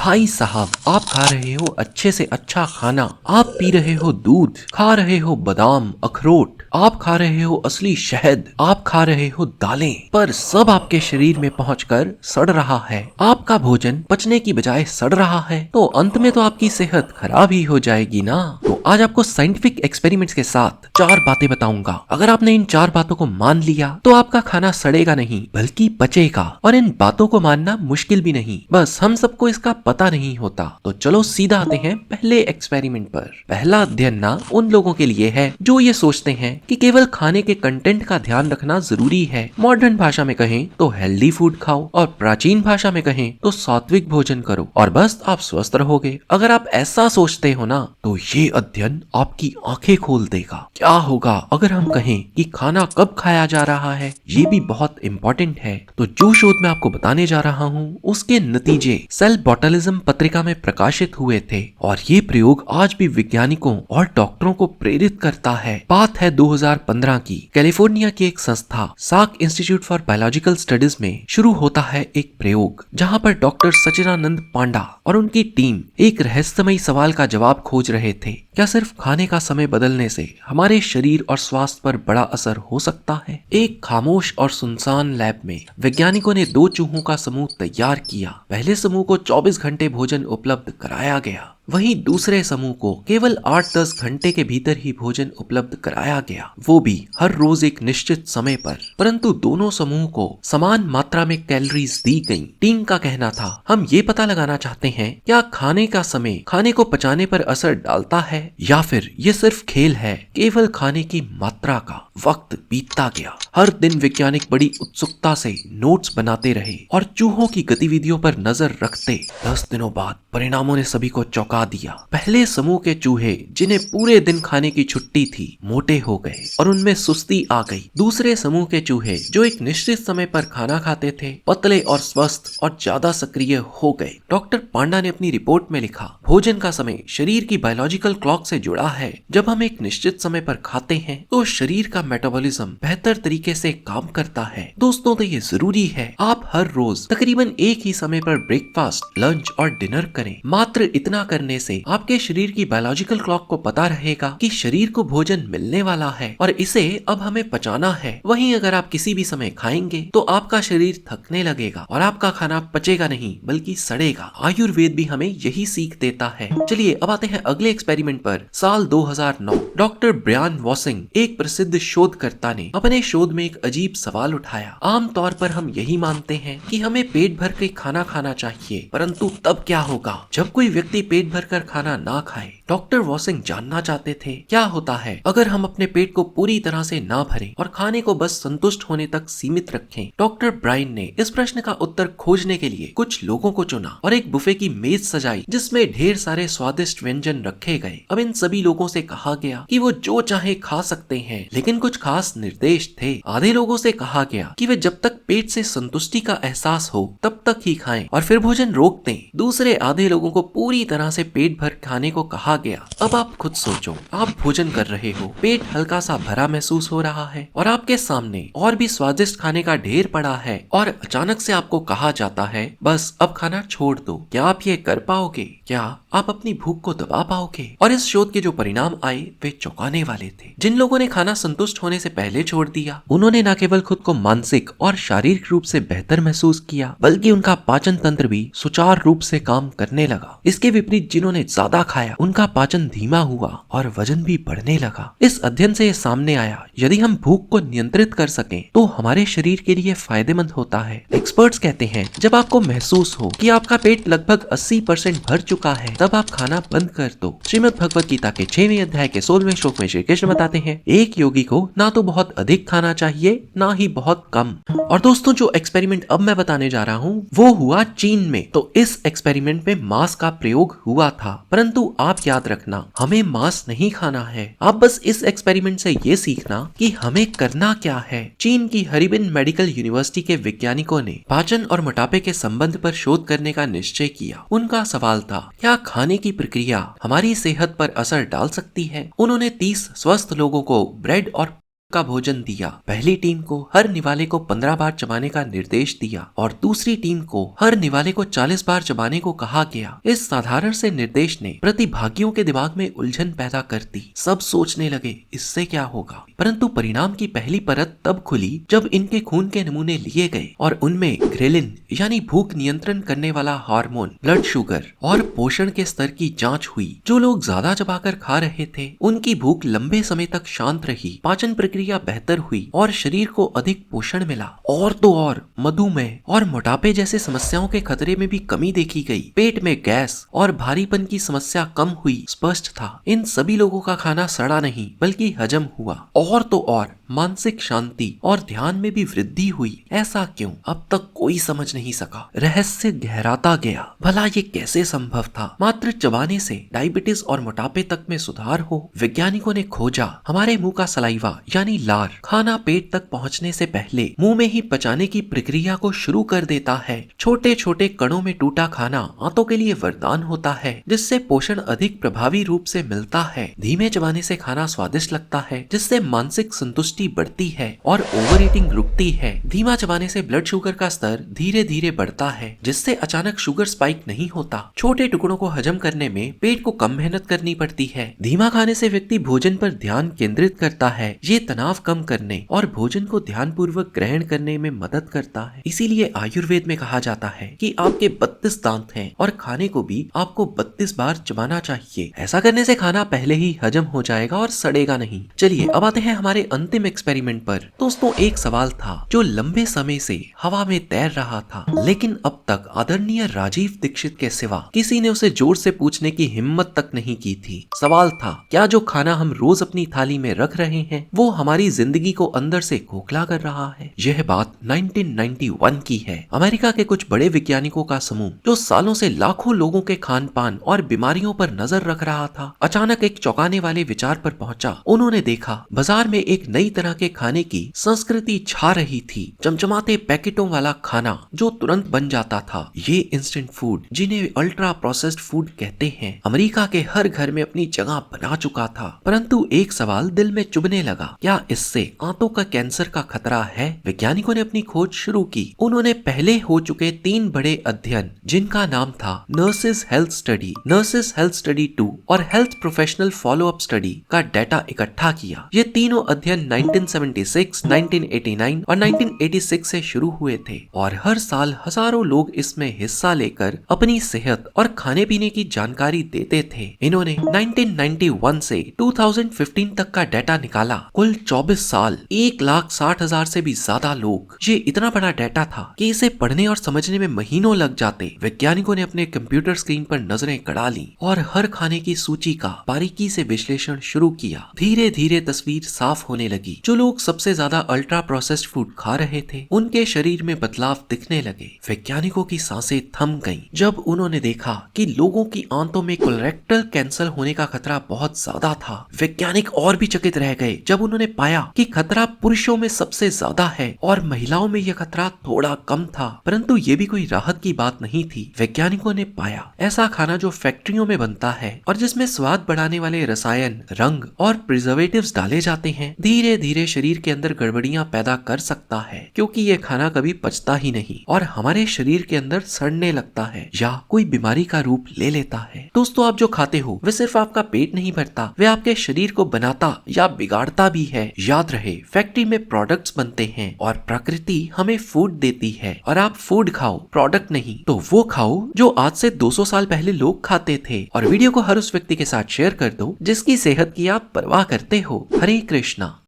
भाई साहब, आप खा रहे हो अच्छे से अच्छा खाना, आप पी रहे हो दूध, खा रहे हो बादाम अखरोट, आप खा रहे हो असली शहद, आप खा रहे हो दालें, पर सब आपके शरीर में पहुंचकर सड़ रहा है। आपका भोजन पचने की बजाय सड़ रहा है, तो अंत में तो आपकी सेहत खराब ही हो जाएगी ना। तो आज आपको साइंटिफिक एक्सपेरिमेंट्स के साथ 4 बातें बताऊंगा। अगर आपने इन 4 बातों को मान लिया तो आपका खाना सड़ेगा नहीं बल्कि पचेगा। और इन बातों को मानना मुश्किल भी नहीं, बस हम सबको इसका पता नहीं होता। तो चलो सीधा आते हैं पहले एक्सपेरिमेंट पर। पहला अध्ययन ना उन लोगों के लिए है जो ये सोचते हैं कि केवल खाने के कंटेंट का ध्यान रखना जरूरी है। मॉडर्न भाषा में कहें तो हेल्दी फूड खाओ, और प्राचीन भाषा में कहें तो सात्विक भोजन करो, और बस आप स्वस्थ रहोगे। अगर आप ऐसा सोचते हो ना, तो ये अध्ययन आपकी आंखें खोल देगा। क्या होगा अगर हम कहें कि खाना कब खाया जा रहा है, ये भी बहुत इंपॉर्टेंट है। तो जो शोध मैं आपको बताने जा रहा हूँ उसके नतीजे सेल बॉटलिज्म पत्रिका में प्रकाशित हुए थे, और ये प्रयोग आज भी वैज्ञानिकों और डॉक्टरों को प्रेरित करता है। बात है 2015 की। कैलिफोर्निया की एक संस्था साक इंस्टीट्यूट फॉर बायोलॉजिकल स्टडीज में शुरू होता है एक प्रयोग, जहाँ पर डॉक्टर सचिदानंद पांडा और उनकी टीम एक रहस्यमयी सवाल का जवाब खोज रहे थे। क्या सिर्फ खाने का समय बदलने से हमारे शरीर और स्वास्थ्य पर बड़ा असर हो सकता है? एक खामोश और सुनसान लैब में वैज्ञानिकों ने 2 चूहों का समूह तैयार किया। पहले समूह को 24 घंटे भोजन उपलब्ध कराया गया, वहीं दूसरे समूह को केवल 8-10 घंटे के भीतर ही भोजन उपलब्ध कराया गया, वो भी हर रोज एक निश्चित समय पर। परंतु दोनों समूह को समान मात्रा में कैलोरीज दी गईं। टीम का कहना था, हम ये पता लगाना चाहते हैं क्या खाने का समय खाने को पचाने पर असर डालता है, या फिर ये सिर्फ खेल है केवल खाने की मात्रा का। वक्त बीतता गया। हर दिन वैज्ञानिक बड़ी उत्सुकता से नोट्स बनाते रहे और चूहों की गतिविधियों पर नजर रखते। 10 दिनों बाद परिणामों ने सभी को चौंका दिया। पहले समूह के चूहे, जिन्हें पूरे दिन खाने की छुट्टी थी, मोटे हो गए और उनमें सुस्ती आ गई। दूसरे समूह के चूहे, जो एक निश्चित समय पर खाना खाते थे, पतले और स्वस्थ और ज्यादा सक्रिय हो गए। डॉक्टर पांडा ने अपनी रिपोर्ट में लिखा, भोजन का समय शरीर की बायोलॉजिकल क्लॉक से जुड़ा है। जब हम एक निश्चित समय पर खाते हैं तो शरीर का मेटाबॉलिज्म बेहतर तरीके से काम करता है। दोस्तों, तो ये जरूरी है आप हर रोज तकरीबन एक ही समय पर ब्रेकफास्ट, लंच और डिनर करें। मात्र इतना करने से आपके शरीर की बायोलॉजिकल क्लॉक को पता रहेगा कि शरीर को भोजन मिलने वाला है और इसे अब हमें पचाना है। वहीं अगर आप किसी भी समय खाएंगे तो आपका शरीर थकने लगेगा और आपका खाना पचेगा नहीं बल्कि सड़ेगा। आयुर्वेद भी हमें यही सीख देता है। चलिए अब आते हैं अगले एक्सपेरिमेंट पर। साल 2009 डॉक्टर ब्रायन वॉसिंग, एक प्रसिद्ध शोधकर्ता, ने अपने शोध में एक अजीब सवाल उठाया। आमतौर पर हम यही मानते हैं कि हमें पेट भर के खाना खाना चाहिए, परंतु तब क्या होगा जब कोई व्यक्ति पेट भर कर खाना ना खाए? डॉक्टर वॉसिंग जानना चाहते थे क्या होता है अगर हम अपने पेट को पूरी तरह से ना भरें और खाने को बस संतुष्ट होने तक सीमित रखें। डॉक्टर ब्रायन ने इस प्रश्न का उत्तर खोजने के लिए कुछ लोगों को चुना और एक बुफे की मेज सजाई, जिसमें ढेर सारे स्वादिष्ट व्यंजन रखे गए। अब इन सभी लोगों से कहा गया कि वो जो चाहे खा सकते हैं, लेकिन कुछ खास निर्देश थे। आधे लोगों से कहा गया कि वे जब तक पेट से संतुष्टि का एहसास हो तब तक ही खाएं और फिर भोजन रोक दें। दूसरे आधे लोगों को पूरी तरह से पेट भर खाने को कहा गया। अब आप खुद सोचो, आप भोजन कर रहे हो, पेट हल्का सा भरा महसूस हो रहा है और आपके सामने और भी स्वादिष्ट खाने का ढेर पड़ा है, और अचानक से आपको कहा जाता है बस अब खाना छोड़ दो। क्या आप ये कर पाओगे? क्या आप अपनी भूख को दबा पाओगे? और इस शोध के जो परिणाम आए वे चौंकाने वाले थे। जिन लोगों ने खाना संतुष्ट होने से पहले छोड़ दिया, उन्होंने न केवल खुद को मानसिक और शारीरिक रूप से बेहतर महसूस किया, बल्कि उनका पाचन तंत्र भी सुचारू रूप से काम करने लगा। इसके विपरीत जिन्होंने ज्यादा खाया, उनका पाचन धीमा हुआ और वजन भी बढ़ने लगा। इस अध्ययन से सामने आया, यदि हम भूख को नियंत्रित कर सकें तो हमारे शरीर के लिए फायदेमंद होता है। एक्सपर्ट्स कहते हैं, जब आपको महसूस हो कि आपका पेट लगभग 80% भर चुका है, तब आप खाना बंद कर दो। श्रीमद् भगवत गीता के 6वें अध्याय के 16वें श्लोक में श्री कृष्ण बताते हैं, एक योगी को ना तो बहुत अधिक खाना चाहिए ना ही बहुत कम। और दोस्तों, जो एक्सपेरिमेंट अब मैं बताने जा रहा हूँ वो हुआ चीन में। तो इस एक्सपेरिमेंट में मांस का प्रयोग हुआ था, परंतु आप याद रखना, हमें मांस नहीं खाना है। आप बस इस एक्सपेरिमेंट से ये सीखना कि हमें करना क्या है। चीन की हरिबिन मेडिकल यूनिवर्सिटी के वैज्ञानिकों ने पाचन और मोटापे के संबंध पर शोध करने का निश्चय किया। उनका सवाल था, क्या खाने की प्रक्रिया हमारी सेहत पर असर डाल सकती है? उन्होंने 30 स्वस्थ लोगों को ब्रेड और का भोजन दिया। पहली टीम को हर निवाले को 15 बार चबाने का निर्देश दिया और दूसरी टीम को हर निवाले को 40 बार चबाने को कहा गया। इस साधारण से निर्देश ने प्रतिभागियों के दिमाग में उलझन पैदा कर दी। सब सोचने लगे इससे क्या होगा, परंतु परिणाम की पहली परत तब खुली जब इनके खून के नमूने लिए गए और उनमें ग्रेलिन यानी भूख नियंत्रण करने वाला हार्मोन, ब्लड शुगर और पोषण के स्तर की जांच हुई। जो लोग ज्यादा चबाकर खा रहे थे उनकी भूख लंबे समय तक शांत रही, पाचन प्रक्रिया बेहतर हुई और शरीर को अधिक पोषण मिला। और तो और मधुमेह और मोटापे जैसे समस्याओं के खतरे में भी कमी देखी गई। पेट में गैस और भारीपन की समस्या कम हुई। स्पष्ट था इन सभी लोगों का खाना सड़ा नहीं बल्कि हजम हुआ। और तो और मानसिक शांति और ध्यान में भी वृद्धि हुई। ऐसा क्यों, अब तक कोई समझ नहीं सका। रहस्य गहराता गया। भला ये कैसे संभव था? मात्र चबाने से डायबिटीज और मोटापे तक में सुधार हो? वैज्ञानिकों ने खोजा हमारे मुंह का सलाइवा यानी लार खाना पेट तक पहुंचने से पहले मुंह में ही पचाने की प्रक्रिया को शुरू कर देता है। छोटे छोटे कणों में टूटा खाना आंतों के लिए वरदान होता है, जिससे पोषण अधिक प्रभावी रूप से मिलता है। धीमे चबाने से खाना स्वादिष्ट लगता है, जिससे मानसिक संतुष्टि बढ़ती है और ओवर ईटिंग रुकती है। धीमा चबाने से ब्लड शुगर का स्तर धीरे धीरे बढ़ता है, जिससे अचानक शुगर स्पाइक नहीं होता। छोटे टुकड़ों को हजम करने में पेट को कम मेहनत करनी पड़ती है। धीमा खाने से व्यक्ति भोजन पर ध्यान केंद्रित करता है। ये तनाव कम करने और भोजन को ध्यान पूर्वक ग्रहण करने में मदद करता है। इसीलिए आयुर्वेद में कहा जाता है कि आपके 32 दांत हैं और खाने को भी आपको 32 बार चबाना चाहिए। ऐसा करने से खाना पहले ही हजम हो जाएगा और सड़ेगा नहीं। चलिए अब आते हैं हमारे अंतिम एक्सपेरिमेंट पर। दोस्तों एक सवाल था जो लंबे समय से हवा में तैर रहा था, लेकिन अब तक आदरणीय राजीव दीक्षित के सिवा किसी ने उसे जोर से पूछने की हिम्मत तक नहीं की थी। सवाल था क्या जो खाना हम रोज अपनी थाली में रख रहे हैं वो हमारी जिंदगी को अंदर से खोखला कर रहा है? यह बात 1991 की है। अमेरिका के कुछ बड़े वैज्ञानिकों का समूह जो सालों से लाखों लोगों के खान पान और बीमारियों पर नजर रख रहा था, अचानक एक चौंकाने वाले विचार पर पहुंचा। उन्होंने देखा बाजार में एक नई तरह के खाने की संस्कृति छा रही थी। चमचमाते पैकेटों वाला खाना जो तुरंत बन जाता था। ये इंस्टेंट फूड जिन्हें अल्ट्रा प्रोसेस्ड फूड कहते हैं, अमेरिका के हर घर में अपनी जगह बना चुका था। परंतु एक सवाल दिल में चुभने लगा, क्या इससे आंतों का कैंसर का खतरा है? वैज्ञानिकों ने अपनी खोज शुरू की। उन्होंने पहले हो चुके 3 बड़े अध्ययन जिनका नाम था nurses health study, nurses health study 2 और health professional follow up study का डाटा इकट्ठा किया। ये तीनों अध्ययन 1976, 1989 और 1986 से शुरू हुए थे और हर साल हजारों लोग इसमें हिस्सा लेकर अपनी सेहत और खाने पीने की जानकारी देते थे। इन्होंने 1991 से 2015 तक का डाटा निकाला। कुल 24 साल, 1,60,000 से भी ज्यादा लोग। ये इतना बड़ा डाटा था कि इसे पढ़ने और समझने में महीनों लग जाते। वैज्ञानिकों ने अपने कंप्यूटर स्क्रीन पर नजरें गड़ा ली और हर खाने की सूची का बारीकी से विश्लेषण शुरू किया। धीरे धीरे तस्वीर साफ होने लगी। जो लोग सबसे ज्यादा अल्ट्रा प्रोसेस्ड फूड खा रहे थे उनके शरीर में बदलाव दिखने लगे। वैज्ञानिकों की सांसें थम गईं जब उन्होंने देखा कि लोगों की आंतों में कोलोरेक्टल कैंसर होने का खतरा बहुत ज्यादा था। वैज्ञानिक और भी चकित रह गए जब उन्होंने पाया कि खतरा पुरुषों में सबसे ज्यादा है और महिलाओं में यह खतरा थोड़ा कम था। परंतु ये भी कोई राहत की बात नहीं थी। वैज्ञानिकों ने पाया ऐसा खाना जो फैक्ट्रियों में बनता है और जिसमें स्वाद बढ़ाने वाले रसायन, रंग और प्रिजर्वेटिव्स डाले जाते हैं, धीरे धीरे शरीर के अंदर गड़बड़ियां पैदा कर सकता है, क्योंकि ये खाना कभी पचता ही नहीं और हमारे शरीर के अंदर सड़ने लगता है या कोई बीमारी का रूप ले लेता है। दोस्तों आप जो खाते हो वे सिर्फ आपका पेट नहीं भरता, वे आपके शरीर को बनाता या बिगाड़ता भी है। याद रहे फैक्ट्री में प्रोडक्ट्स बनते हैं और प्रकृति हमें फूड देती है। और आप फूड खाओ, प्रोडक्ट नहीं। तो वो खाओ जो आज से 200 साल पहले लोग खाते थे। और वीडियो को हर उस व्यक्ति के साथ शेयर कर दो जिसकी सेहत की आप परवाह करते हो। हरे कृष्णा।